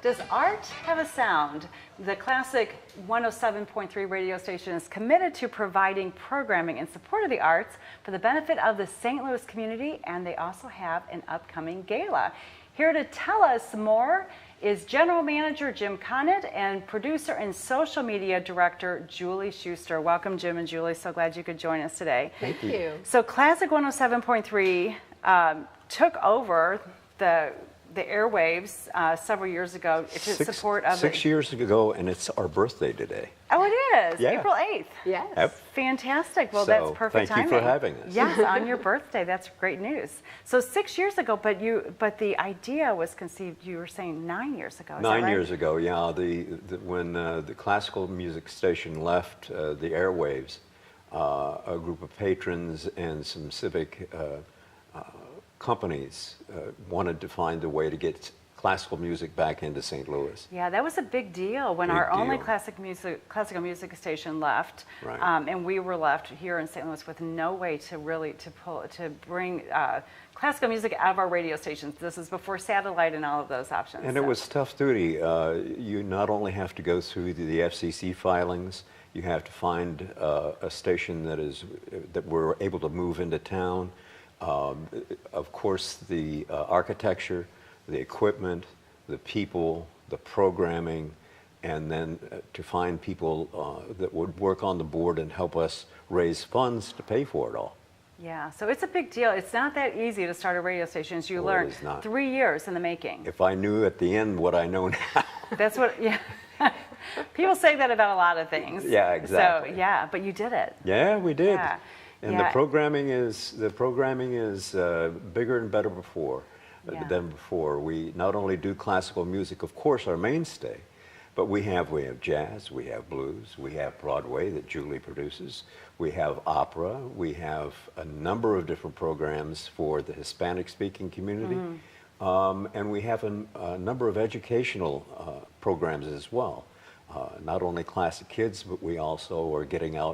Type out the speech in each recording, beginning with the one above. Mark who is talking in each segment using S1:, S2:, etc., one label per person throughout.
S1: Does art have a sound? The Classic 107.3 radio station is committed to providing programming in support of the arts for the benefit of the St. Louis community, and they also have an upcoming gala. Here to tell us more is General Manager Jim Connett and Producer and Social Media Director Julie Schuster. Welcome, Jim and Julie. So glad you could join us today.
S2: Thank you.
S1: So Classic 107.3 took over the airwaves several years ago to support of
S3: 6 years ago, and it's our birthday today.
S1: Oh, it is?
S3: Yeah.
S1: April 8th.
S2: Yes.
S3: Yep.
S1: Fantastic. Well,
S3: So,
S1: that's perfect
S3: thank you
S1: timing.
S3: for having us.
S1: Yes, on your birthday. That's great news. So 6 years ago, but the idea was conceived, you were saying 9 years ago. Is that
S3: 9
S1: right?
S3: years ago, yeah. When the classical music station left the airwaves, a group of patrons and some civic companies wanted to find a way to get classical music back into St. Louis.
S1: Yeah, that was a big deal when
S3: Big
S1: our only
S3: deal.
S1: classical music station left,
S3: Right.
S1: And we were left here in St. Louis with no way to bring classical music out of our radio stations. This is before satellite and all of those options.
S3: And it was tough duty. You not only have to go through the FCC filings, you have to find a station that we're able to move into town. Of course, the architecture, the equipment, the people, the programming, and then to find people that would work on the board and help us raise funds to pay for it all.
S1: Yeah, so it's a big deal. It's not that easy to start a radio station, as you
S3: Well, it
S1: learned.
S3: is not.
S1: 3 years in the making.
S3: If I knew at the end what I know now.
S1: That's what, yeah. People say that about a lot of things.
S3: Yeah, exactly.
S1: So, yeah, but you did it.
S3: Yeah, we did.
S1: Yeah.
S3: And
S1: Yeah.
S3: the programming is bigger and better than before. We not only do classical music, of course, our mainstay, but we have jazz, we have blues, we have Broadway that Julie produces, we have opera, we have a number of different programs for the Hispanic-speaking community, and we have a number of educational programs as well. Not only classic kids, but we also are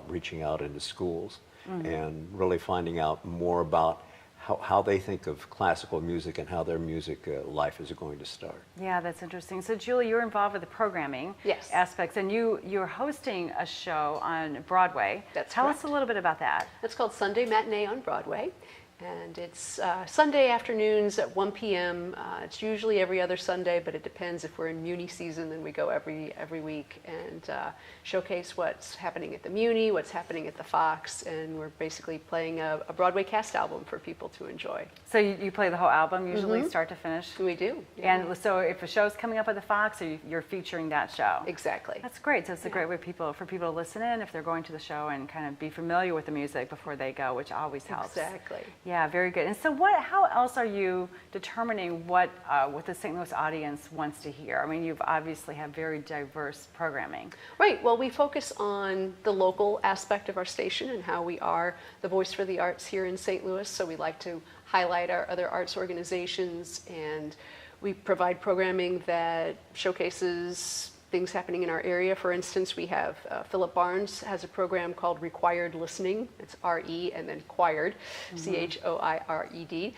S3: reaching out into schools and really finding out more about how they think of classical music and how their music life is going to start.
S1: Yeah, that's interesting. So, Julie, you're involved with the programming
S2: Yes.
S1: aspects, and you're hosting a show on Broadway.
S2: That's
S1: Tell us
S2: correct.
S1: a little bit about that.
S2: It's called Sunday Matinee on Broadway, and it's Sunday afternoons at 1 p.m. It's usually every other Sunday, but it depends. If we're in Muni season, then we go every week and showcase what's happening at the Muni, what's happening at the Fox, and we're basically playing a Broadway cast album for people to enjoy.
S1: So you play the whole album, usually start to finish?
S2: We do. Yeah.
S1: And so if a show's coming up at the Fox, you're featuring that show?
S2: Exactly.
S1: That's great. So it's a great way for people to listen in if they're going to the show and kind of be familiar with the music before they go, which always helps.
S2: Exactly.
S1: Yeah, very good. And so how else are you determining what the St. Louis audience wants to hear? I mean, you've obviously have very diverse programming.
S2: Right. Well, we focus on the local aspect of our station and how we are the voice for the arts here in St. Louis. So we like to highlight our other arts organizations, and we provide programming that showcases things happening in our area. For instance, we have Philip Barnes has a program called Required Listening. It's R-E and then Choired, C-H-O-I-R-E-D,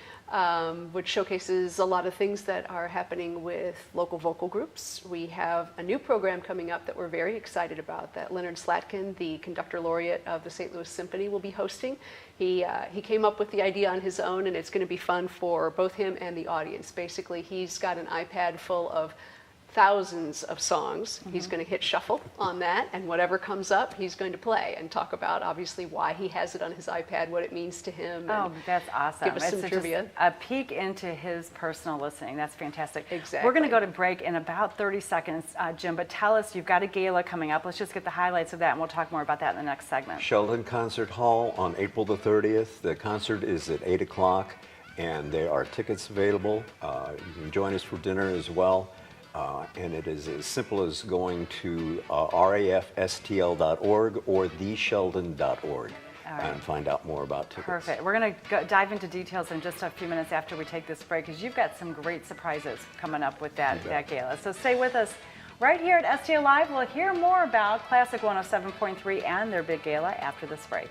S2: which showcases a lot of things that are happening with local vocal groups. We have a new program coming up that we're very excited about that Leonard Slatkin, the conductor laureate of the St. Louis Symphony, will be hosting. He came up with the idea on his own, and it's going to be fun for both him and the audience. Basically, he's got an iPad full of thousands of songs. He's going to hit shuffle on that, and whatever comes up, he's going to play and talk about obviously why he has it on his iPad, what it means to him.
S1: Oh, that's awesome.
S2: Give us some trivia.
S1: Just a peek into his personal listening. That's fantastic.
S2: Exactly.
S1: We're going to go to break in about 30 seconds, Jim, but tell us, you've got a gala coming up. Let's just get the highlights of that, and we'll talk more about that in the next segment.
S3: Sheldon Concert Hall on April the 30th. The concert is at 8 o'clock, and there are tickets available. You can join us for dinner as well. And it is as simple as going to rafstl.org or thesheldon.org and find out more about tickets.
S1: Perfect. We're going to dive into details in just a few minutes after we take this break, because you've got some great surprises coming up with that gala. So stay with us right here at STL Live. We'll hear more about Classic 107.3 and their big gala after this break.